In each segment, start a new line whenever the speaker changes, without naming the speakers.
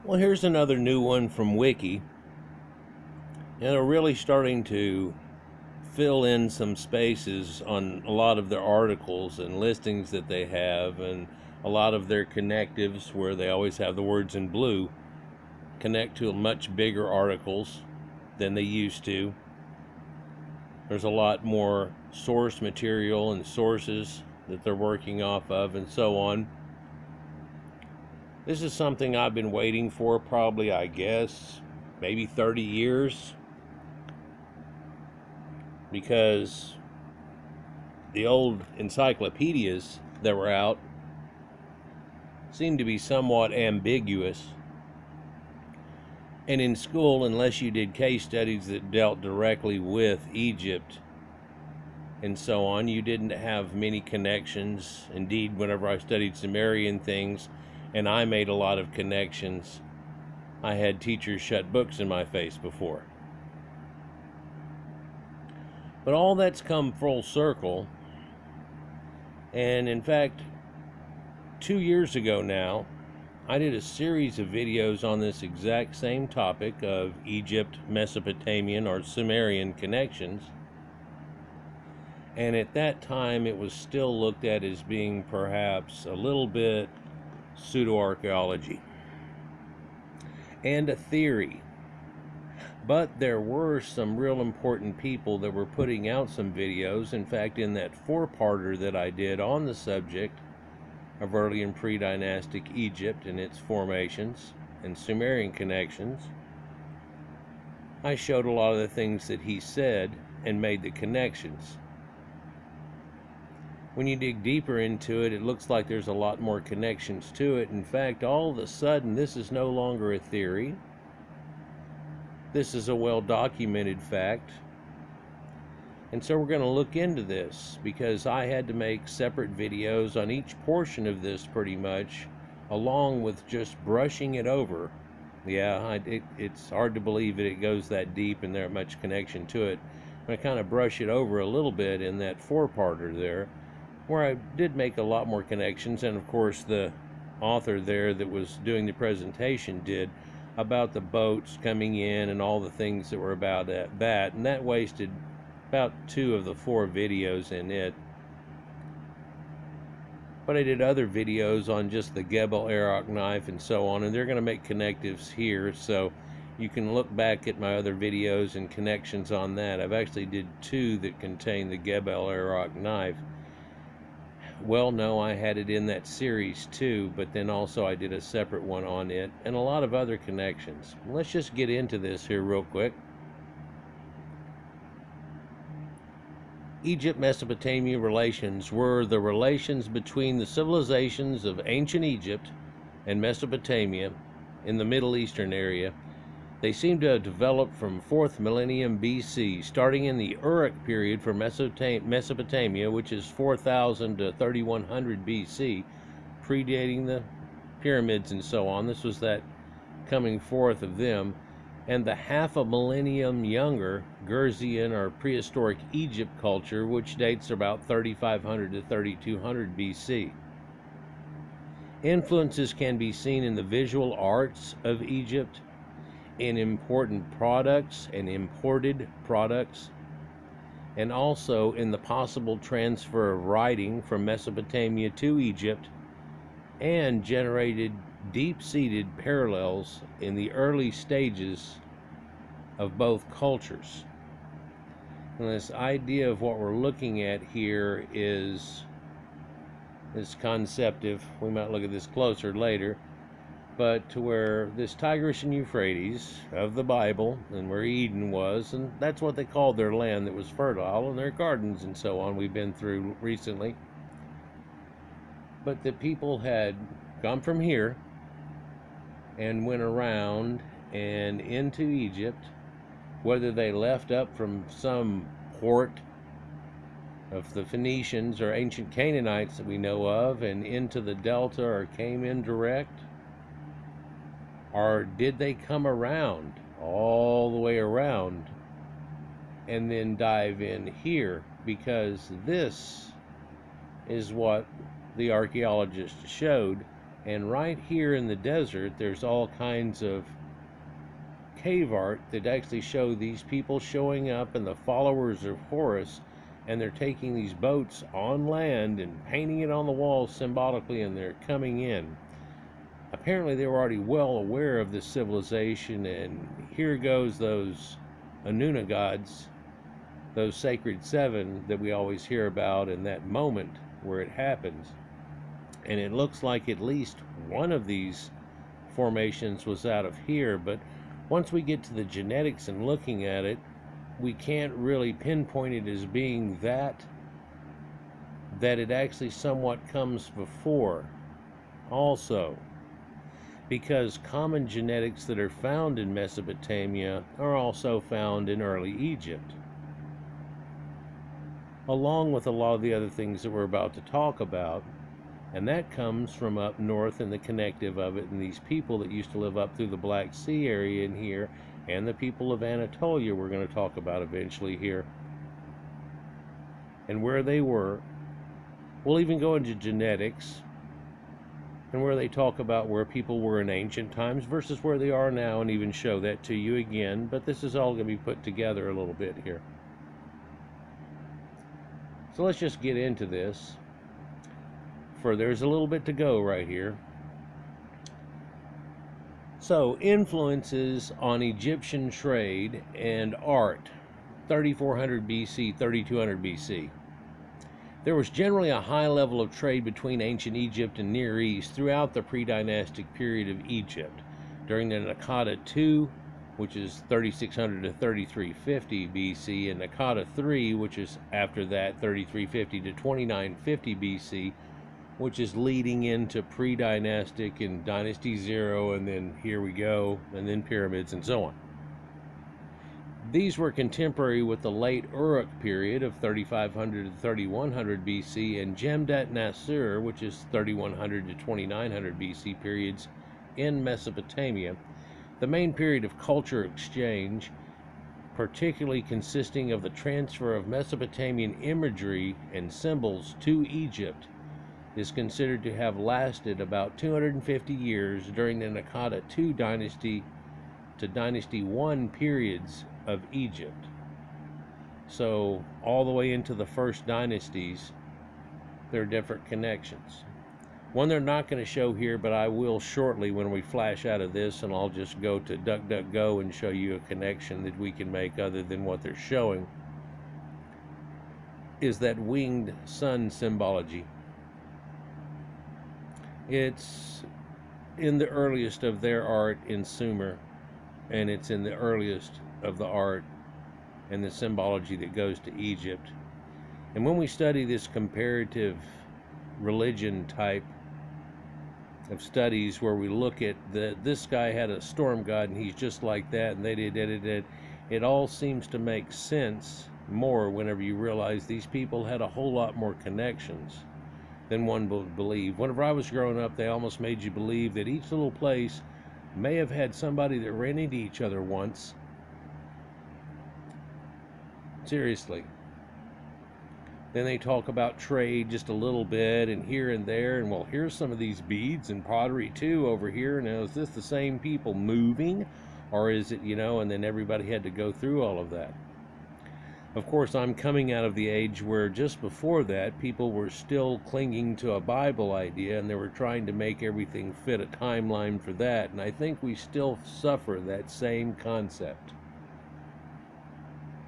Well, here's another new one from Wiki, and they're really starting to fill in some spaces on a lot of their articles and listings that they have, and a lot of their connectives where they always have the words in blue connect to much bigger articles than they used to. There's a lot more source material and sources that they're working off of and so on. This is something I've been waiting for probably, I guess, maybe 30 years, because the old encyclopedias that were out seemed to be somewhat ambiguous. And in school, unless you did case studies that dealt directly with Egypt and so on, you didn't have many connections. Indeed, whenever I studied Sumerian things and I made a lot of connections, I had teachers shut books in my face before. But all that's come full circle. And in fact, 2 years ago now, I did a series of videos on this exact same topic of Egypt, Mesopotamian, or Sumerian connections. And at that time, it was still looked at as being perhaps a little bit pseudo-archaeology and a theory. But there were some real important people that were putting out some videos. In fact, in that 4-parter that I did on the subject of early and pre-dynastic Egypt and its formations and Sumerian connections, I showed a lot of the things that he said and made the connections. When you dig deeper into it, it looks like there's a lot more connections to it. In fact, all of a sudden, this is no longer a theory. This is a well-documented fact. And so we're going to look into this, because I had to make separate videos on each portion of this pretty much, along with just brushing it over. Yeah, it's hard to believe that it goes that deep and there's much connection to it. I kind of brush it over a little bit in that 4-parter there, where I did make a lot more connections, and of course the author there that was doing the presentation did, about the boats coming in and all the things that were about that, and that wasted about 2 of the 4 videos in it. But I did other videos on just the Gebel Arak knife and so on, and they're going to make connectives here, so you can look back at my other videos and connections on that. I've actually did 2 that contain the Gebel Arak knife. Well, no, I had it in that series too, but then also I did a separate one on it and a lot of other connections. Let's just get into this here real quick. Egypt-Mesopotamia relations were the relations between the civilizations of ancient Egypt and Mesopotamia in the Middle Eastern area. They seem to have developed from 4th millennium BC, starting in the Uruk period for Mesopotamia, which is 4000 to 3100 BC, predating the pyramids and so on. This was that coming forth of them. And the half a millennium younger Gurzian or prehistoric Egypt culture, which dates about 3500 to 3200 BC. Influences can be seen in the visual arts of Egypt, in important products and imported products, and also in the possible transfer of writing from Mesopotamia to Egypt, and generated deep-seated parallels in the early stages of both cultures. And this idea of what we're looking at here is this concept of, we might look at this closer later, but to where this Tigris and Euphrates of the Bible, and where Eden was, and that's what they called their land that was fertile, and their gardens and so on we've been through recently. But the people had come from here and went around and into Egypt, whether they left up from some port of the Phoenicians or ancient Canaanites that we know of and into the Delta, or came in direct, or did they come around all the way around and then dive in here? Because this is what the archaeologists showed And right here in the desert, there's all kinds of cave art that actually show these people showing up and the followers of Horus, and they're taking these boats on land and painting it on the walls symbolically, and they're coming in. Apparently they were already well aware of this civilization, and here goes those Anuna gods, those sacred seven that we always hear about in that moment where it happens. And it looks like at least one of these formations was out of here, but once we get to the genetics and looking at it, we can't really pinpoint it as being that it actually somewhat comes before also, because common genetics that are found in Mesopotamia are also found in early Egypt, along with a lot of the other things that we're about to talk about. And that comes from up north and the connective of it, and these people that used to live up through the Black Sea area in here, and the people of Anatolia we're going to talk about eventually here, and where they were. We'll even go into genetics and where they talk about where people were in ancient times versus where they are now, and even show that to you again. But this is all going to be put together a little bit here. So let's just get into this, for there's a little bit to go right here. So, influences on Egyptian trade and art, 3400 BC, 3200 BC. There was generally a high level of trade between ancient Egypt and Near East throughout the pre-dynastic period of Egypt. During the Naqada II, which is 3600 to 3350 BC, and Naqada III, which is after that, 3350 to 2950 BC, which is leading into pre-dynastic and Dynasty Zero, and then here we go, and then pyramids and so on. These were contemporary with the late Uruk period of 3500 to 3100 BC and Jemdet Nasur, which is 3100 to 2900 BC periods in Mesopotamia, the main period of culture exchange, particularly consisting of the transfer of Mesopotamian imagery and symbols to Egypt, is considered to have lasted about 250 years during the Naqada II dynasty to Dynasty I periods of Egypt. So all the way into the first dynasties, there are different connections. One they're not going to show here, but I will shortly when we flash out of this, and I'll just go to DuckDuckGo and show you a connection that we can make other than what they're showing, is that winged sun symbology. It's in the earliest of their art in Sumer, and it's in the earliest of the art and the symbology that goes to Egypt. And when we study this comparative religion type of studies, where we look at this guy had a storm god and he's just like that, and they did it, it all seems to make sense more whenever you realize these people had a whole lot more connections than one would believe. Whenever I was growing up, they almost made you believe that each little place may have had somebody that ran into each other once. Seriously. Then they talk about trade just a little bit and here and there, and well, here's some of these beads and pottery too over here. Now, is this the same people moving, or is it, and then everybody had to go through all of that. Of course, I'm coming out of the age where just before that, people were still clinging to a Bible idea, and they were trying to make everything fit a timeline for that. And I think we still suffer that same concept.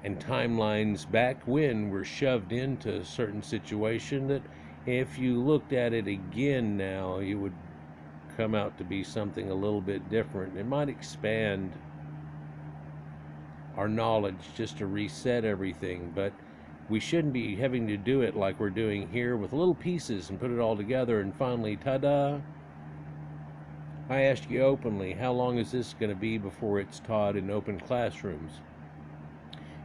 And timelines back when were shoved into a certain situation that if you looked at it again now, it would come out to be something a little bit different. It might expand our knowledge just to reset everything, but we shouldn't be having to do it like we're doing here with little pieces and put it all together and finally, ta-da. I asked you openly, how long is this going to be before it's taught in open classrooms?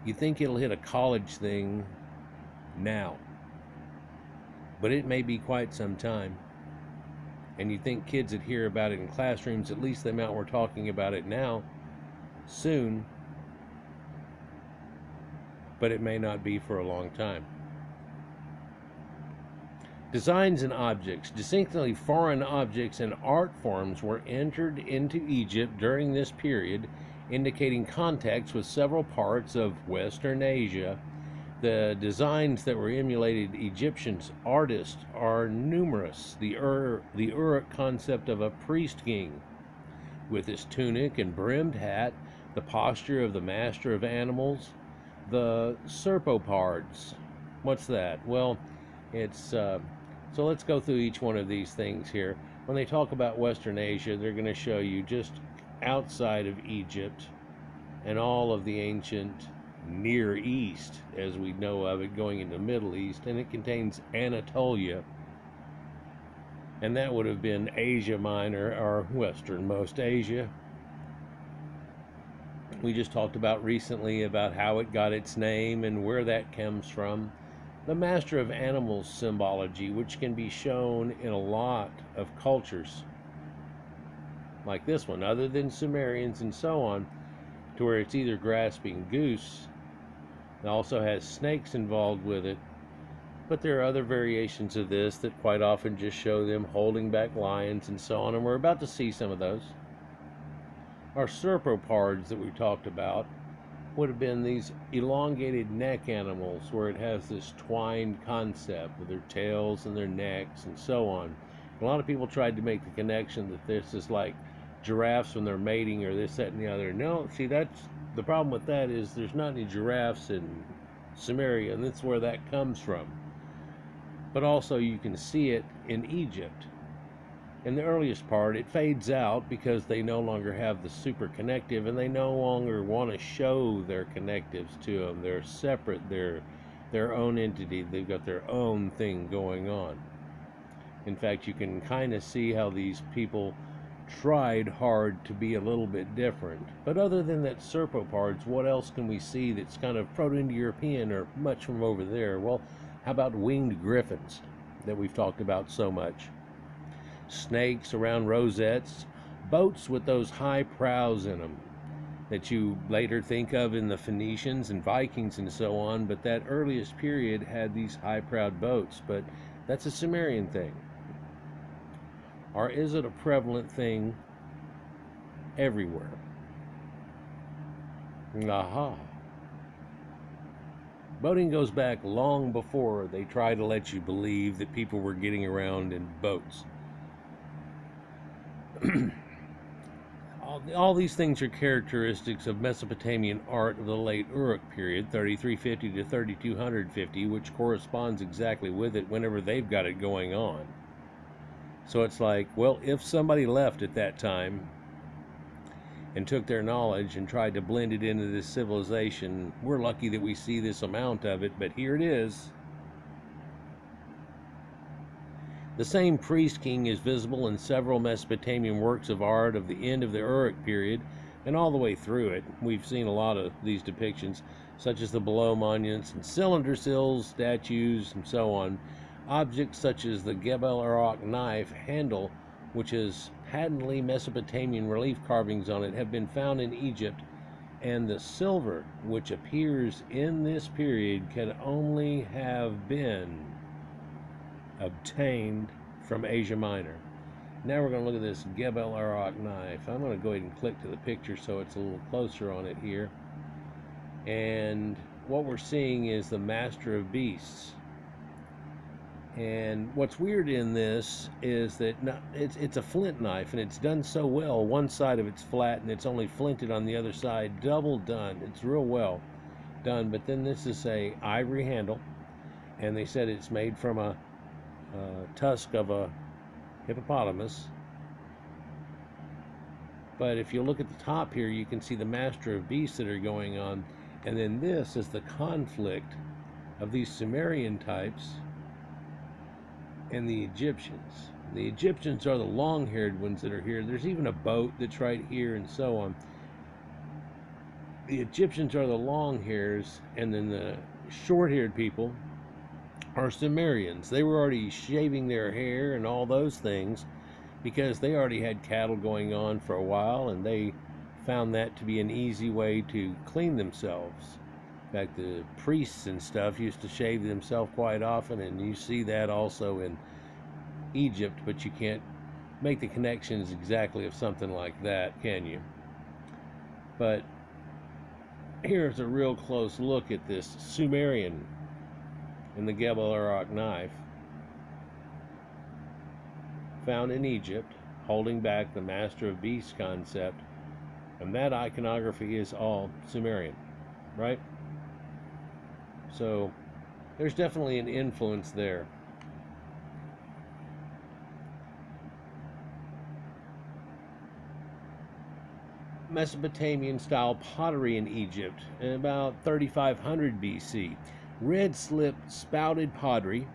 You think it'll hit a college thing now, but it may be quite some time. And you think kids that hear about it in classrooms, at least the amount we're talking about it now, soon, but it may not be for a long time. Designs and objects. Distinctly foreign objects and art forms were entered into Egypt during this period, indicating contacts with several parts of Western Asia. The designs that were emulated Egyptian artists are numerous. The Uruk concept of a priest king with his tunic and brimmed hat, the posture of the master of animals, the serpopards. What's that? Well, it's so let's go through each one of these things here. When they talk about Western Asia, they're going to show you just outside of Egypt and all of the ancient Near East, as we know of it, going into the Middle East, and it contains Anatolia, and that would have been Asia Minor, or westernmost Asia. We just talked about recently about how it got its name and where that comes from. The master of animals symbology, which can be shown in a lot of cultures like this one, other than Sumerians and so on, to where it's either grasping goose. It also has snakes involved with it, but there are other variations of this that quite often just show them holding back lions and so on, and we're about to see some of those. Our serpopards that we talked about would have been these elongated neck animals where it has this twined concept with their tails and their necks and so on. A lot of people tried to make the connection that this is like giraffes when they're mating or this, that, and the other. No, see, that's the problem with that is there's not any giraffes in Sumeria, and that's where that comes from. But also you can see it in Egypt. In the earliest part, it fades out because they no longer have the super connective, and they no longer want to show their connectives to them. They're separate. They're their own entity. They've got their own thing going on. In fact, you can kind of see how these people tried hard to be a little bit different. But other than that serpopards, what else can we see that's kind of Proto-Indo-European or much from over there? Well, how about winged griffins that we've talked about so much? Snakes around rosettes, boats with those high prows in them that you later think of in the Phoenicians and Vikings and so on, but that earliest period had these high-prowed boats, but that's a Sumerian thing. Or is it a prevalent thing everywhere? Aha. Boating goes back long before they try to let you believe that people were getting around in boats. All these things are characteristics of Mesopotamian art of the late Uruk period, 3350 to 3250, which corresponds exactly with it whenever they've got it going on. So it's like, well, if somebody left at that time and took their knowledge and tried to blend it into this civilization, we're lucky that we see this amount of it, but here it is. The same priest king is visible in several Mesopotamian works of art of the end of the Uruk period and all the way through it. We've seen a lot of these depictions, such as the below monuments and cylinder sills, statues, and so on. Objects such as the Gebel Arak knife handle, which has patently Mesopotamian relief carvings on it, have been found in Egypt, and the silver, which appears in this period, can only have been obtained from Asia Minor. Now we're going to look at this Gebel Arak knife. I'm going to go ahead and click to the picture so it's a little closer on it here. And what we're seeing is the Master of Beasts. And what's weird in this is that it's a flint knife, and it's done so well. One side of it's flat and it's only flinted on the other side. Double done. It's real well done. But then this is a ivory handle, and they said it's made from a tusk of a hippopotamus. But if you look at the top here, you can see the Master of Beasts that are going on, and then this is the conflict of these Sumerian types and the Egyptians. The Egyptians are the long-haired ones that are here. There's even a boat that's right here and so on. The Egyptians are the long hairs, and then the short-haired people are Sumerians. They were already shaving their hair and all those things because they already had cattle going on for a while, and they found that to be an easy way to clean themselves. In fact, the priests and stuff used to shave themselves quite often, and you see that also in Egypt, but you can't make the connections exactly of something like that, can you? But here's a real close look at this Sumerian in the Gebel knife, found in Egypt, holding back the Master of Beasts concept, and that iconography is all Sumerian, right? So there's definitely an influence there. Mesopotamian style pottery in Egypt in about 3500 BC. Red spouted pottery.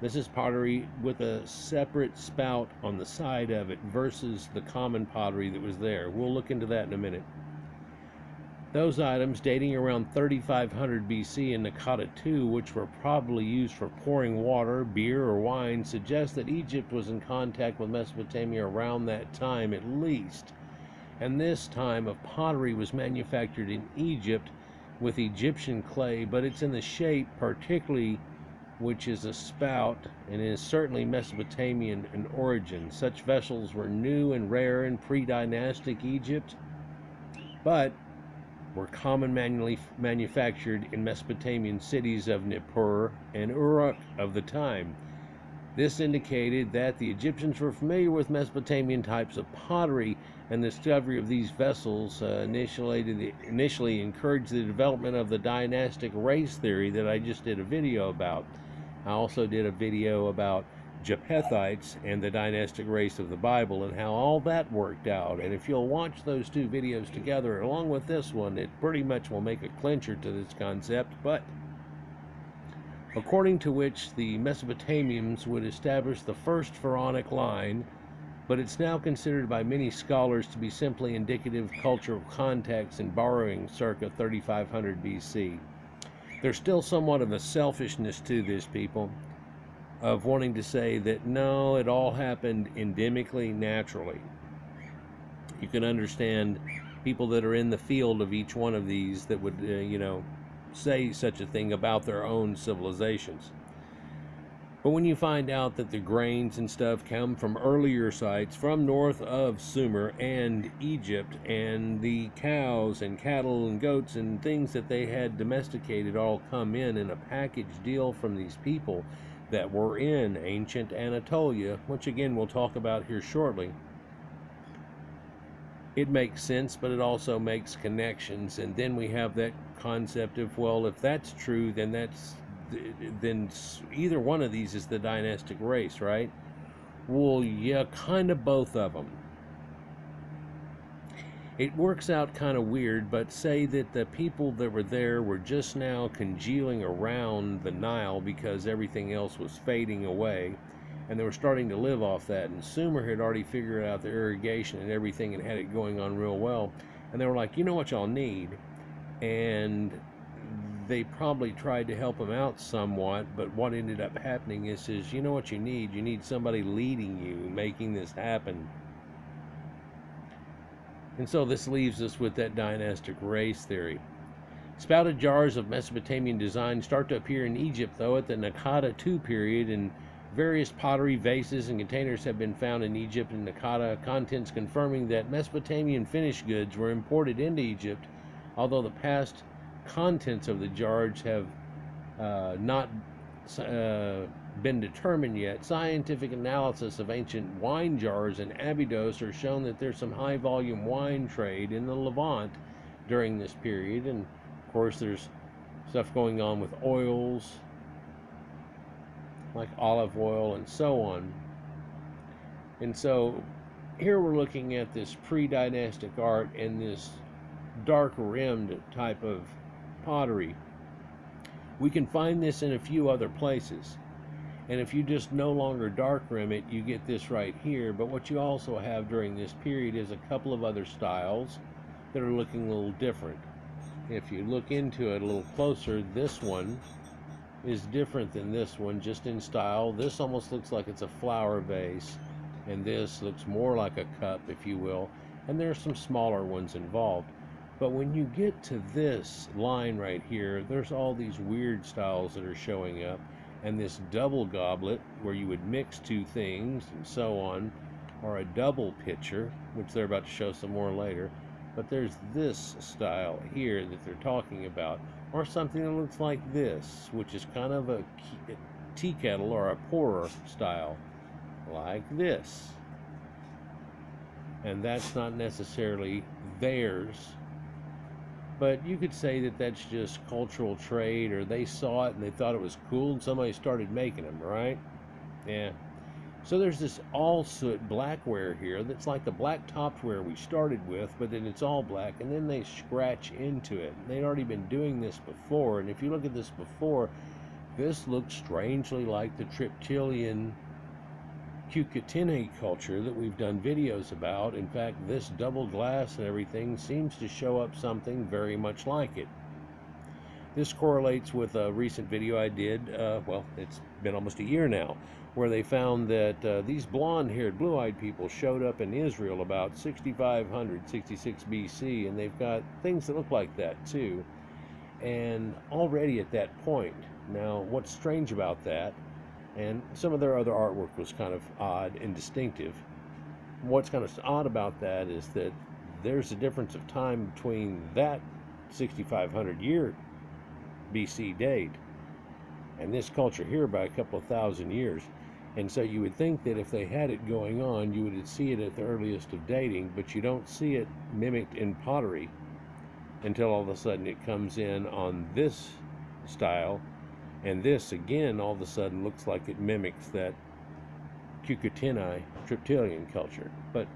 This is pottery with a separate spout on the side of it versus the common pottery that was there. We'll look into that in a minute. Those items dating around 3500 BC in Nakata II, which were probably used for pouring water, beer, or wine, suggest that Egypt was in contact with Mesopotamia around that time at least. And this time of pottery was manufactured in Egypt with Egyptian clay, but it's in the shape particularly which is a spout, and is certainly Mesopotamian in origin. Such vessels were new and rare in pre-dynastic Egypt, but were commonly manufactured in Mesopotamian cities of Nippur and Uruk of the time. This indicated that the Egyptians were familiar with Mesopotamian types of pottery, and the discovery of these vessels initially encouraged the development of the dynastic race theory that I just did a video about. I also did a video about Japhethites and the dynastic race of the Bible and how all that worked out. And if you'll watch those two videos together along with this one, it pretty much will make a clincher to this concept, but according to which the Mesopotamians would establish the first pharaonic line, but it's now considered by many scholars to be simply indicative of cultural context and borrowing circa 3500 BC. There's still somewhat of a selfishness to this, people, of wanting to say that no, it all happened endemically, naturally. You can understand people that are in the field of each one of these that would, say such a thing about their own civilizations. But when you find out that the grains and stuff come from earlier sites from north of Sumer and Egypt, and the cows and cattle and goats and things that they had domesticated all come in a package deal from these people that were in ancient Anatolia, which again we'll talk about here shortly, it makes sense, but it also makes connections. And then we have that concept of, well, if that's true, then either one of these is the dynastic race, right? Well, yeah, kind of both of them. It works out kind of weird, but say that the people that were there were just now congealing around the Nile because everything else was fading away, and they were starting to live off that, and Sumer had already figured out the irrigation and everything and had it going on real well, and they were like, you know what y'all need? And they probably tried to help them out somewhat, but what ended up happening is you know what you need somebody leading you, making this happen. And so this leaves us with that dynastic race theory. Spouted jars of Mesopotamian design start to appear in Egypt, though, at the Nakata II period, and various pottery vases and containers have been found in Egypt and Nakata, contents confirming that Mesopotamian finished goods were imported into Egypt, although the past contents of the jars have not been determined yet. Scientific analysis of ancient wine jars in Abydos are shown that there's some high volume wine trade in the Levant during this period, and of course there's stuff going on with oils like olive oil and so on. And so here we're looking at this pre-dynastic art and this dark rimmed type of pottery. We can find this in a few other places, and if you just no longer dark rim it, you get this right here. But what you also have during this period is a couple of other styles that are looking a little different. If you look into it a little closer, this one is different than this one, just in style. This almost looks like it's a flower vase, and this looks more like a cup, if you will, and there are some smaller ones involved. But when you get to this line right here, there's all these weird styles that are showing up, and this double goblet where you would mix two things and so on, or a double pitcher, which they're about to show some more later. But there's this style here that they're talking about, or something that looks like this, which is kind of a tea kettle or a pourer style, like this. And that's not necessarily theirs, but you could say that that's just cultural trade, or they saw it and they thought it was cool and somebody started making them, right? Yeah. So there's this all soot blackware here that's like the black topware we started with, but then it's all black, and then they scratch into it. They'd already been doing this before, and if you look at this before, this looks strangely like the Triptylian Cucutine culture that we've done videos about. In fact, this double glass and everything seems to show up something very much like it. This correlates with a recent video I did, well, it's been almost a year now, where they found that these blonde-haired, blue-eyed people showed up in Israel about 6500, 66 BC, and they've got things that look like that too. And already at that point, now what's strange about that, and some of their other artwork was kind of odd and distinctive. What's kind of odd about that is that there's a difference of time between that 6500 year BC date and this culture here by a couple of thousand years. And so you would think that if they had it going on, you would see it at the earliest of dating, but you don't see it mimicked in pottery until all of a sudden it comes in on this style. And this again all of a sudden looks like it mimics that Cucutine Triptylian culture. But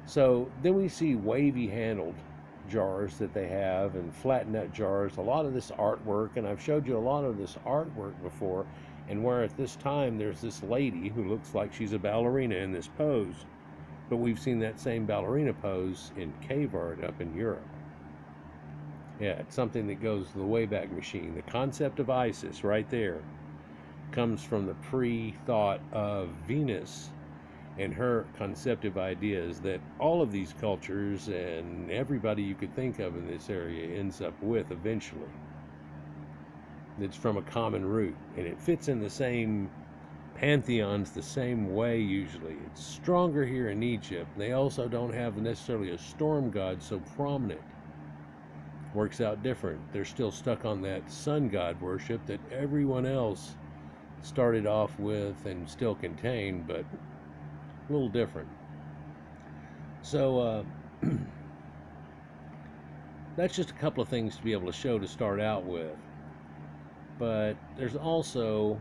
so then we see wavy handled jars that they have, and flat nut jars, a lot of this artwork, and I've showed you a lot of this artwork before, and where at this time there's this lady who looks like she's a ballerina in this pose, but we've seen that same ballerina pose in cave art up in Europe. Yeah, it's something that goes to the Wayback Machine. The concept of Isis right there comes from the pre-thought of Venus and her conceptive ideas that all of these cultures and everybody you could think of in this area ends up with eventually. It's from a common root, and it fits in the same pantheons the same way usually. It's stronger here in Egypt. They also don't have necessarily a storm god so prominent. Works out different. They're still stuck on that sun god worship that everyone else started off with and still contain, but a little different. So that's just a couple of things to be able to show to start out with. But there's also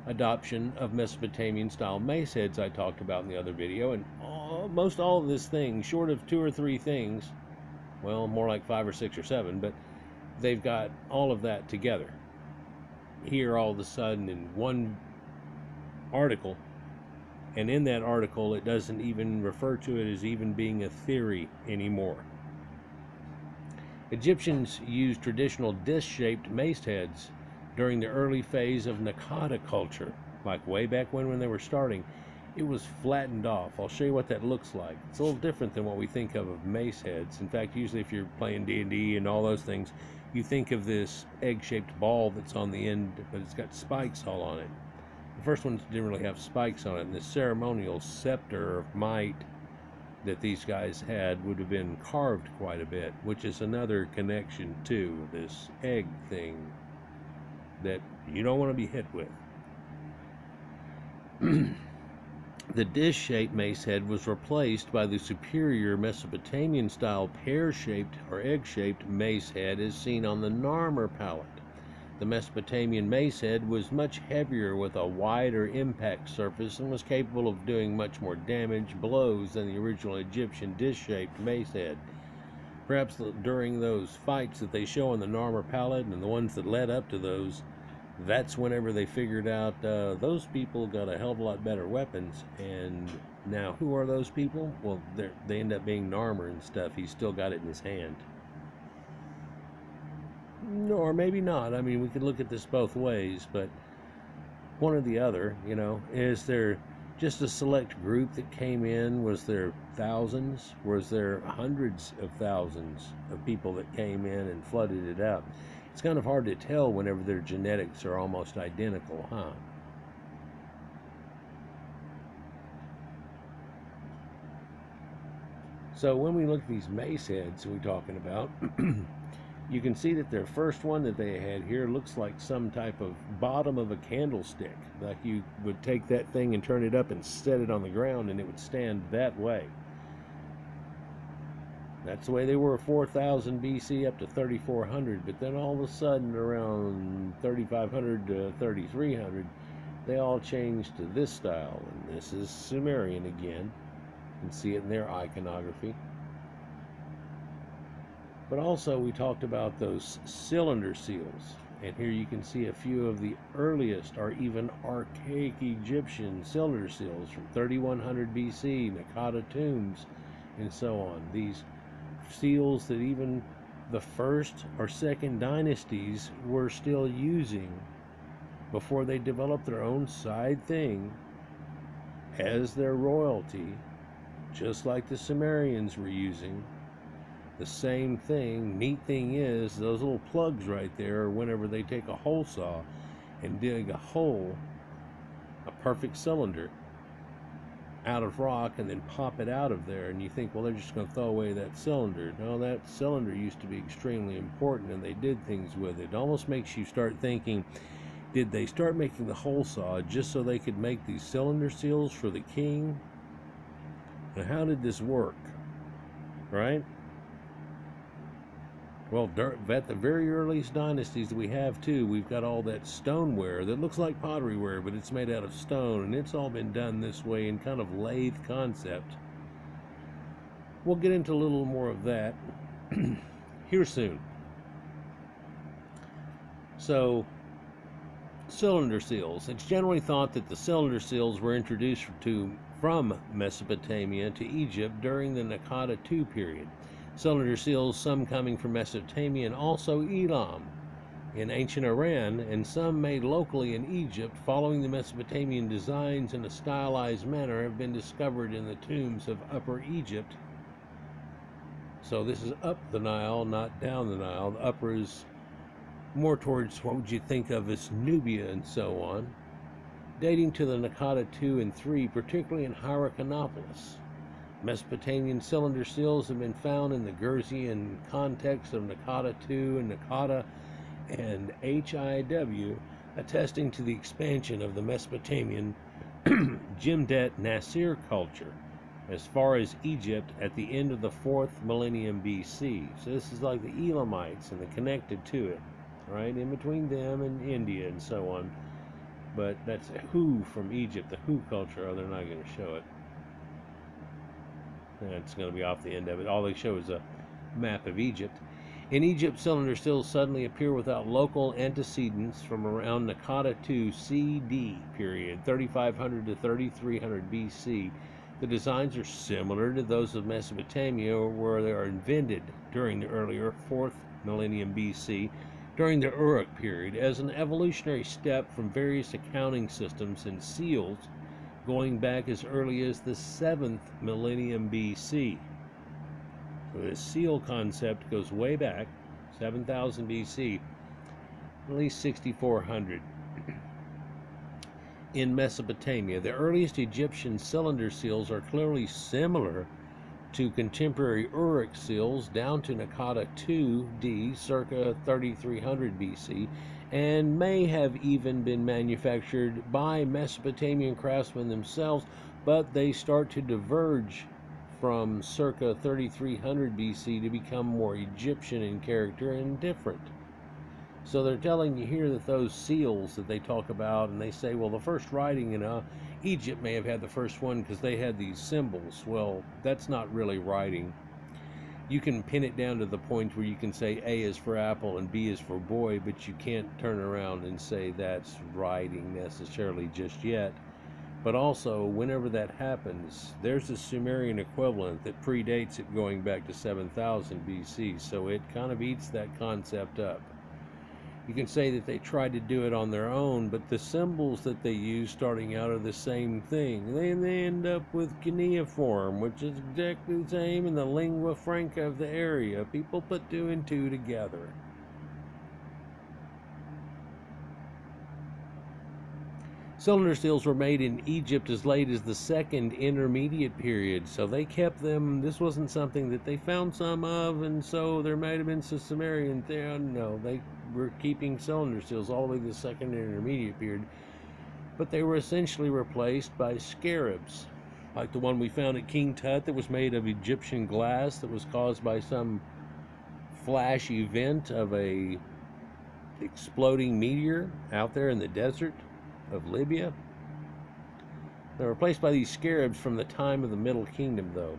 adoption of Mesopotamian style mace heads I talked about in the other video, and almost all of this thing, short of 2 or 3 things, well, more like 5 or 6 or 7, but they've got all of that together here all of a sudden in one article. And in that article, it doesn't even refer to it as even being a theory anymore. Egyptians used traditional disc-shaped mace heads during the early phase of Naqada culture, like way back when they were starting. It was flattened off. I'll show you what that looks like. It's a little different than what we think of mace heads. In fact, usually if you're playing D&D and all those things, you think of this egg-shaped ball that's on the end, but it's got spikes all on it. The first ones didn't really have spikes on it, and the ceremonial scepter of might that these guys had would have been carved quite a bit, which is another connection to this egg thing that you don't want to be hit with. The dish-shaped mace head was replaced by the superior Mesopotamian-style pear-shaped or egg-shaped mace head as seen on the Narmer palette. The Mesopotamian mace head was much heavier with a wider impact surface and was capable of doing much more damage blows than the original Egyptian dish-shaped mace head. Perhaps during those fights that they show on the Narmer palette and the ones that led up to those, that's whenever they figured out those people got a hell of a lot better weapons. And now, who are those people? Well, they end up being Narmer and stuff. He's still got it in his hand. Or maybe not. I mean, we could look at this both ways, but one or the other, you know. Is there just a select group that came in? Was there thousands? Was there hundreds of thousands of people that came in and flooded it out? It's kind of hard to tell whenever their genetics are almost identical, huh? So when we look at these mace heads we're talking about, you can see that their first one that they had here looks like some type of bottom of a candlestick. Like you would take that thing and turn it up and set it on the ground and it would stand that way. That's the way they were 4000 BC up to 3400, but then all of a sudden around 3500 to 3300, they all changed to this style, and this is Sumerian again. You can see it in their iconography. But also we talked about those cylinder seals, and here you can see a few of the earliest or even archaic Egyptian cylinder seals from 3100 BC, Nakata tombs, and so on. These seals that even the first or second dynasties were still using before they developed their own side thing as their royalty, just like the Sumerians were using the same thing. Neat thing is, those little plugs right there, whenever they take a hole saw and dig a hole, a perfect cylinder out of rock, and then pop it out of there, and you think, well, they're just going to throw away that cylinder. No, that cylinder used to be extremely important, and they did things with it. It almost makes you start thinking, did they start making the hole saw just so they could make these cylinder seals for the king? And how did this work? Right? Well, at the very earliest dynasties that we have too, we've got all that stoneware that looks like pottery ware, but it's made out of stone, and it's all been done this way in kind of lathe concept. We'll get into a little more of that here soon. So, cylinder seals. It's generally thought that the cylinder seals were introduced from Mesopotamia to Egypt during the Nakata II period. Cylinder seals, some coming from Mesopotamia and also Elam in ancient Iran, and some made locally in Egypt following the Mesopotamian designs in a stylized manner, have been discovered in the tombs of Upper Egypt. So this is up the Nile, not down the Nile. The upper is more towards what would you think of as Nubia and so on, dating to the Nakata II and III, particularly in Hierakonpolis. Mesopotamian cylinder seals have been found in the Gurzian context of Nakata II and Nakata and HIW, attesting to the expansion of the Mesopotamian Jimdet Nasir culture as far as Egypt at the end of the 4th millennium BC. So this is like the Elamites and the connected to it, right? In between them and India and so on. But that's a Hu from Egypt, the Hu culture. Oh, they're not going to show it. It's going to be off the end of it. All they show is a map of Egypt. In Egypt, cylinder seals suddenly appear without local antecedents from around Nakata II CD period, 3500 to 3300 BC. The designs are similar to those of Mesopotamia, where they are invented during the earlier 4th millennium BC, during the Uruk period, as an evolutionary step from various accounting systems and seals going back as early as the 7th millennium BC. So this seal concept goes way back, 7000 BC, at least 6400. In Mesopotamia, the earliest Egyptian cylinder seals are clearly similar to contemporary Uruk seals down to Nakata II-D circa 3300 BC, and may have even been manufactured by Mesopotamian craftsmen themselves, but they start to diverge from circa 3300 BC to become more Egyptian in character and different. So they're telling you here that those seals that they talk about, and they say, well, the first writing in Egypt may have had the first one because they had these symbols. Well, that's not really writing. You can pin it down to the point where you can say A is for apple and B is for boy, but you can't turn around and say that's writing necessarily just yet. But also, whenever that happens, there's a Sumerian equivalent that predates it going back to 7000 BC, so it kind of eats that concept up. You can say that they tried to do it on their own, but the symbols that they use starting out are the same thing. Then they end up with cuneiform, which is exactly the same in the lingua franca of the area. People put two and two together. Cylinder seals were made in Egypt as late as the Second Intermediate period, so they kept them. This wasn't something that they found some of, and so there might have been some Sumerian there. No, they were keeping cylinder seals all the way to the Second Intermediate period, but they were essentially replaced by scarabs, like the one we found at King Tut that was made of Egyptian glass that was caused by some flash event of a exploding meteor out there in the desert of Libya. They're replaced by these scarabs from the time of the Middle Kingdom, though.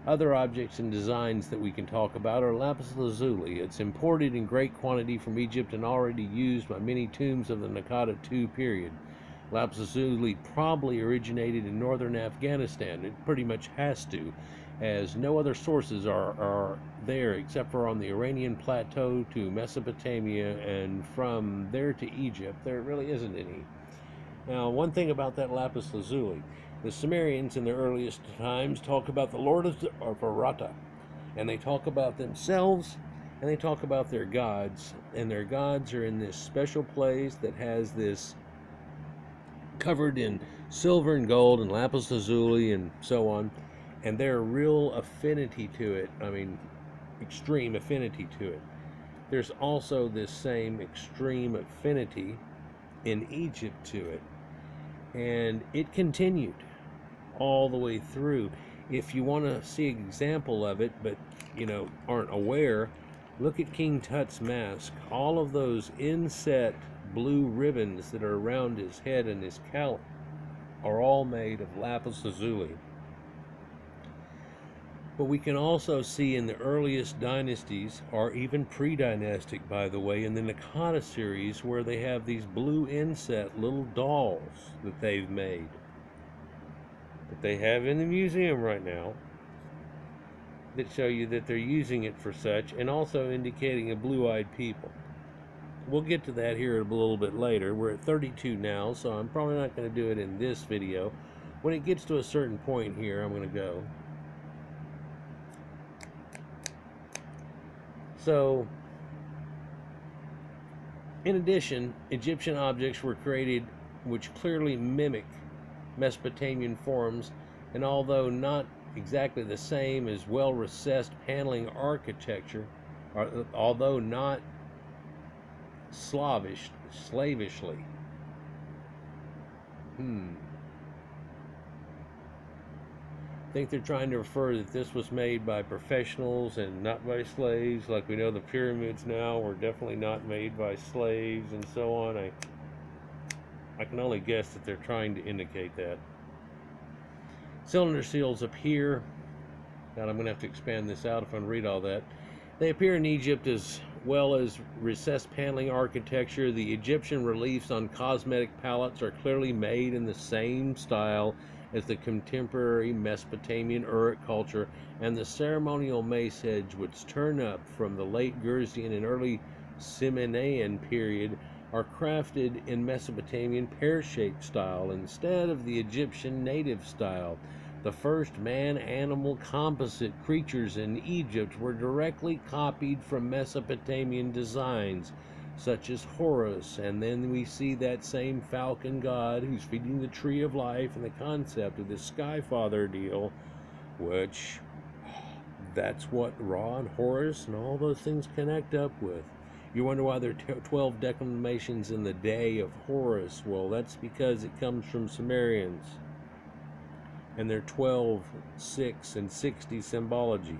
Other objects and designs that we can talk about are lapis lazuli. It's imported in great quantity from Egypt and already used by many tombs of the Naqada II period. Lapis lazuli probably originated in northern Afghanistan. It pretty much has to, as no other sources are there except for on the Iranian plateau to Mesopotamia, and from there to Egypt there really isn't any. Now, one thing about that lapis lazuli, the Sumerians in their earliest times talk about the Lord of Arata, and they talk about themselves, and they talk about their gods, and their gods are in this special place that has this covered in silver and gold and lapis lazuli and so on, and their real affinity to it, I mean, extreme affinity to it. There's also this same extreme affinity in Egypt to it, and it continued all the way through. If you want to see an example of it, but aren't aware, look at King Tut's mask. All of those inset blue ribbons that are around his head and his cowl are all made of lapis lazuli. But we can also see in the earliest dynasties, or even pre-dynastic by the way, in the Naqada series, where they have these blue inset little dolls that they've made, that they have in the museum right now, that show you that they're using it for such, and also indicating a blue-eyed people. We'll get to that here a little bit later. We're at 32 now, so I'm probably not going to do it in this video. When it gets to a certain point here, I'm going to go. So, in addition, Egyptian objects were created which clearly mimic Mesopotamian forms, and although not exactly the same as well-recessed paneling architecture, although not slavishly. I think they're trying to refer that this was made by professionals and not by slaves. Like we know the pyramids now were definitely not made by slaves and so on. I can only guess that they're trying to indicate that. Cylinder seals appear, now I'm going to have to expand this out if I read all that. They appear in Egypt as well as recessed paneling architecture. The Egyptian reliefs on cosmetic palettes are clearly made in the same style as the contemporary Mesopotamian Uruk culture, and the ceremonial mace heads which turn up from the late Gurzian and early Simonian period are crafted in Mesopotamian pear-shaped style instead of the Egyptian native style. The first man-animal composite creatures in Egypt were directly copied from Mesopotamian designs, such as Horus, and then we see that same falcon god who's feeding the tree of life, and the concept of the Sky Father deal, which that's what Ra and Horus and all those things connect up with. You wonder why there are 12 declamations in the day of Horus. Well, that's because it comes from Sumerians, and they're 12, 6, and 60 symbology.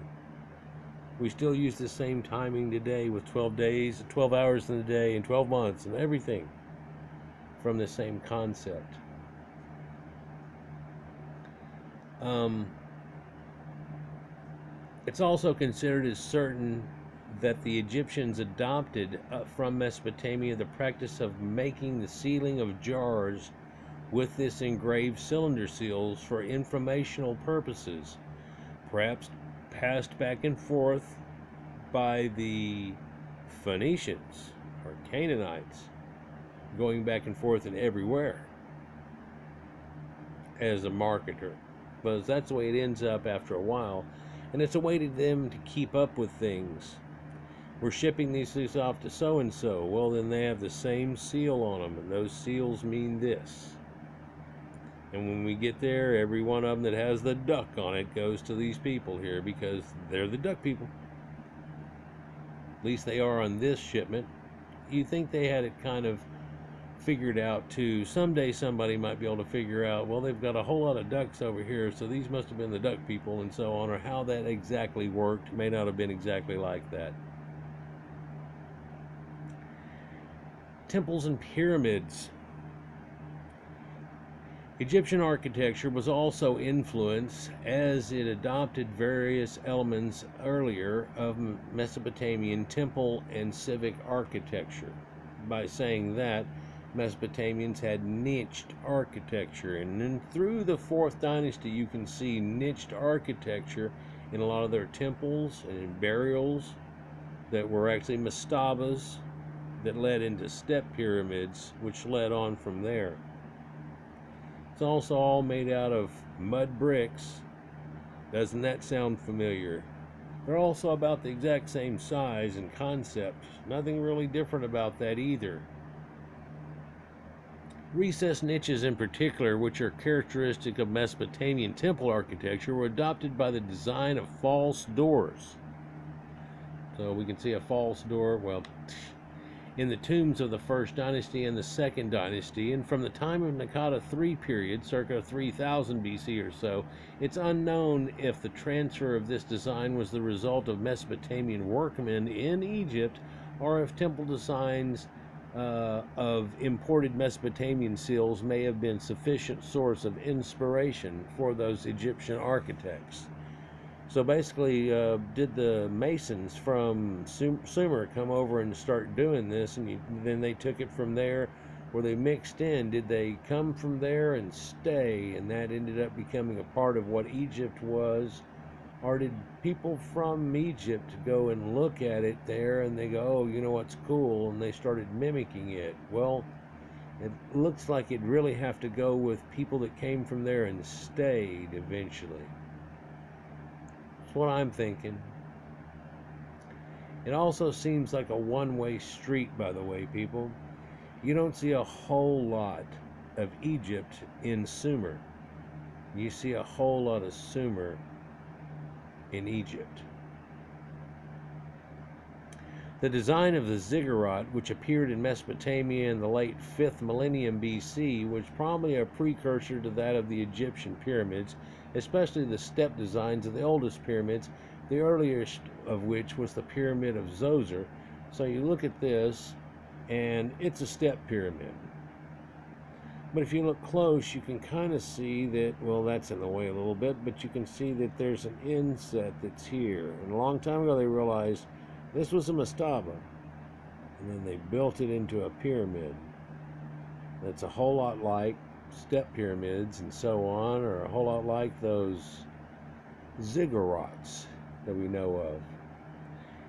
We still use the same timing today with 12 days, 12 hours in the day, and 12 months, and everything from the same concept. It's also considered as certain that the Egyptians adopted from Mesopotamia the practice of making the sealing of jars with this engraved cylinder seals for informational purposes, perhaps passed back and forth by the Phoenicians. or Canaanites, going back and forth and everywhere as a marketer, because that's the way it ends up after a while, and it's a way to them to keep up with things. We're shipping these things off to so and so. Well, then they have the same seal on them, and those seals mean this. And when we get there, every one of them that has the duck on it goes to these people here because they're the duck people. At least they are on this shipment. You think they had it kind of figured out too. Someday somebody might be able to figure out, well, they've got a whole lot of ducks over here, so these must have been the duck people and so on, or how that exactly worked. May not have been exactly like that. Temples and pyramids. Egyptian architecture was also influenced as it adopted various elements earlier of Mesopotamian temple and civic architecture. By saying that, Mesopotamians had niched architecture, and then through the 4th dynasty you can see niched architecture in a lot of their temples and in burials that were actually mastabas that led into step pyramids, which led on from there. It's also all made out of mud bricks. Doesn't that sound familiar? They're also about the exact same size and concept. Nothing really different about that either. Recessed niches in particular, which are characteristic of Mesopotamian temple architecture, were adopted by the design of false doors. So we can see a false door, well, in the tombs of the 1st dynasty and the 2nd dynasty, and from the time of Naqada III period, circa 3000 BC or so, it's unknown if the transfer of this design was the result of Mesopotamian workmen in Egypt, or if temple designs of imported Mesopotamian seals may have been sufficient source of inspiration for those Egyptian architects. So basically, did the Masons from Sumer come over and start doing this, and then they took it from there, where they mixed in? Did they come from there and stay, and that ended up becoming a part of what Egypt was? Or did people from Egypt go and look at it there, and they go, oh, you know what's cool, and they started mimicking it? Well, it looks like it'd really have to go with people that came from there and stayed eventually. That's what I'm thinking. It also seems like a one-way street, by the way, people. You don't see a whole lot of Egypt in Sumer. You see a whole lot of Sumer in Egypt. The design of the ziggurat, which appeared in Mesopotamia in the late 5th millennium BC, was probably a precursor to that of the Egyptian pyramids, especially the step designs of the oldest pyramids, the earliest of which was the Pyramid of Zoser. So you look at this, and it's a step pyramid. But if you look close, you can kind of see that, well, that's in the way a little bit, but you can see that there's an inset that's here. And a long time ago, they realized this was a mastaba, and then they built it into a pyramid. That's a whole lot like step pyramids and so on, or a whole lot like those ziggurats that we know of.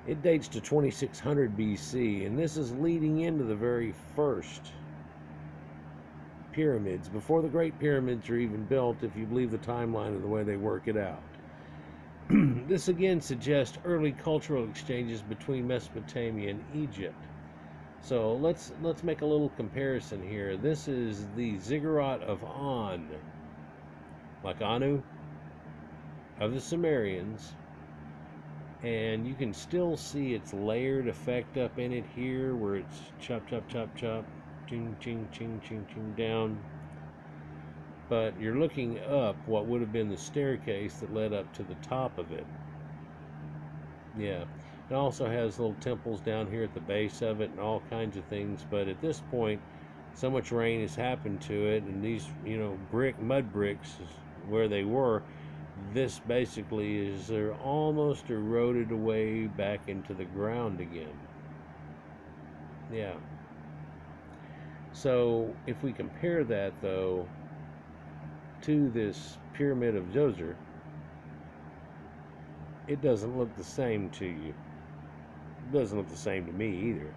It dates to 2600 BC, and this is leading into the very first pyramids, before the Great Pyramids are even built, if you believe the timeline of the way they work it out. This again suggests early cultural exchanges between Mesopotamia and Egypt. So let's make a little comparison here. This is the ziggurat of An, like Anu, of the Sumerians, and you can still see its layered effect up in it here, where it's chop, chop, chop, chop, ching, ching, ching, ching, ching, down. But you're looking up what would have been the staircase that led up to the top of it. Yeah, it also has little temples down here at the base of it and all kinds of things, but at this point so much rain has happened to it, and these, mud bricks where they were, this basically is, they're almost eroded away back into the ground again. Yeah. So if we compare that though to this Pyramid of Zoser, it doesn't look the same to you. It doesn't look the same to me either.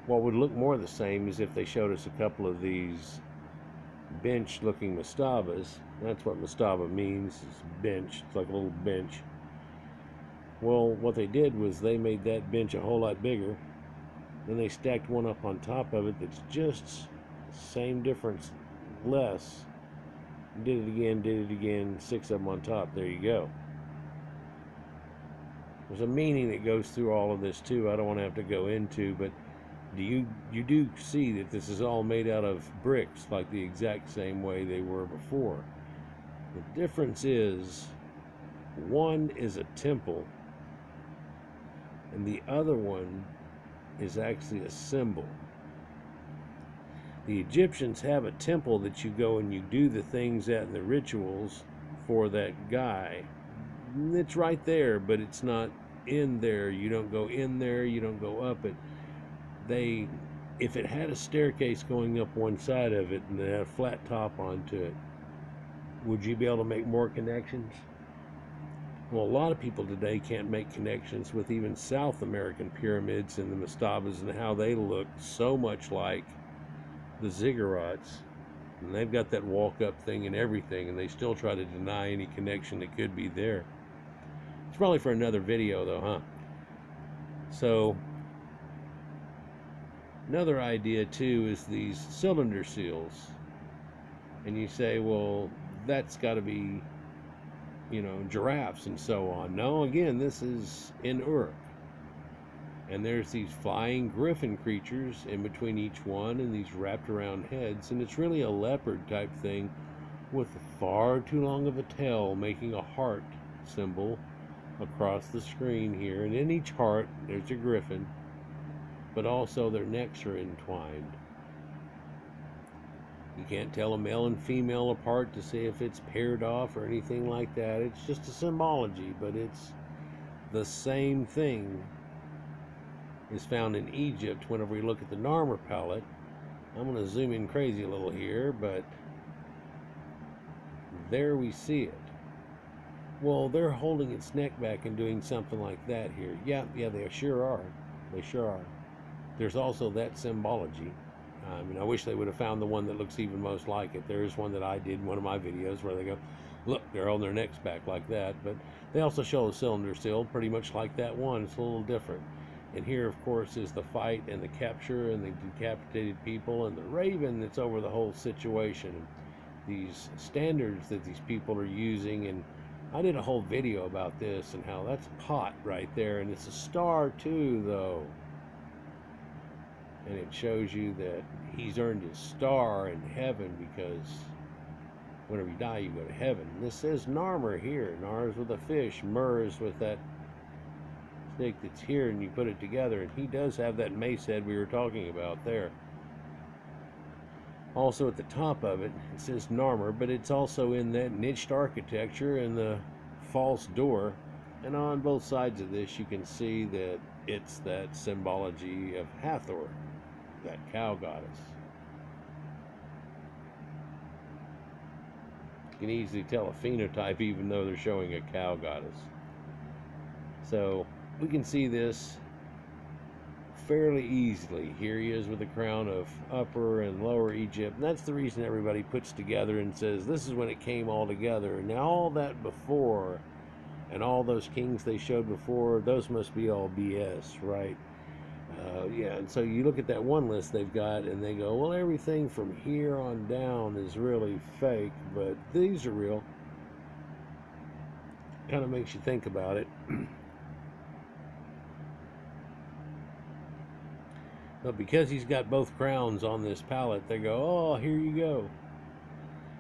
What would look more the same is if they showed us a couple of these bench-looking mastabas. That's what mastaba means, is bench. It's like a little bench. Well, what they did was they made that bench a whole lot bigger. Then they stacked one up on top of it that's just same difference, less. Did it again, 6 of them on top. There you go. There's a meaning that goes through all of this too. I don't want to have to go into, but you do see that this is all made out of bricks, like the exact same way they were before. The difference is one is a temple and the other one is actually a symbol. The Egyptians have a temple that you go and you do the things at and the rituals for that guy. It's right there, but it's not in there. You don't go in there, you don't go up it. If it had a staircase going up one side of it and it had a flat top onto it, would you be able to make more connections? Well, a lot of people today can't make connections with even South American pyramids and the mastabas and how they look so much like the ziggurats. And they've got that walk-up thing and everything, and they still try to deny any connection that could be there. It's probably for another video, though, huh? So, another idea, too, is these cylinder seals. And you say, well, that's got to be, giraffes and so on. No, again, this is in Uruk. And there's these flying griffin creatures in between each one and these wrapped around heads. And it's really a leopard type thing with far too long of a tail making a heart symbol across the screen here. And in each heart, there's a griffin, but also their necks are entwined. You can't tell a male and female apart to see if it's paired off or anything like that. It's just a symbology, but it's the same thing is found in Egypt. Whenever we look at the Narmer palette, I'm going to zoom in crazy a little here, but there we see it. Well, they're holding its neck back and doing something like that here. Yeah, they sure are. They sure are. There's also that symbology. I wish they would have found the one that looks even most like it. There is one that I did in one of my videos where they go, look, they're holding their necks back like that. But they also show a cylinder seal pretty much like that one. It's a little different. And here, of course, is the fight and the capture and the decapitated people and the raven that's over the whole situation. These standards that these people are using. And I did a whole video about this and how that's pot right there. And it's a star too, though. And it shows you that he's earned his star in heaven, because whenever you die, you go to heaven. And this says Narmer here. Nar's with a fish. Mur is with that stick that's here, and you put it together. And he does have that mace head we were talking about there. Also at the top of it, it says Narmer, but it's also in that niched architecture and the false door. And on both sides of this, you can see that it's that symbology of Hathor, that cow goddess. You can easily tell a phenotype even though they're showing a cow goddess. So we can see this fairly easily. Here he is with the crown of Upper and Lower Egypt. And that's the reason everybody puts together and says this is when it came all together. And now all that before and all those kings they showed before, those must be all BS, right? And so you look at that one list they've got and they go, well, everything from here on down is really fake, but these are real. Kind of makes you think about it. But because he's got both crowns on this palette, they go, oh, here you go.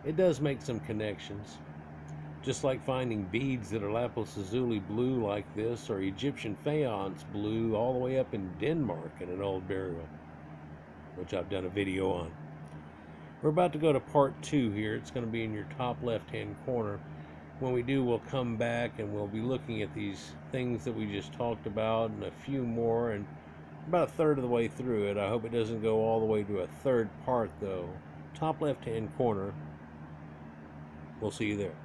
It does make some connections. Just like finding beads that are lapis lazuli blue like this, or Egyptian faience blue all the way up in Denmark in an old burial, which I've done a video on. We're about to go to part 2 here. It's going to be in your top left-hand corner. When we do, we'll come back and we'll be looking at these things that we just talked about and a few more, and about a third of the way through it. I hope it doesn't go all the way to a third part, though. Top left-hand corner. We'll see you there.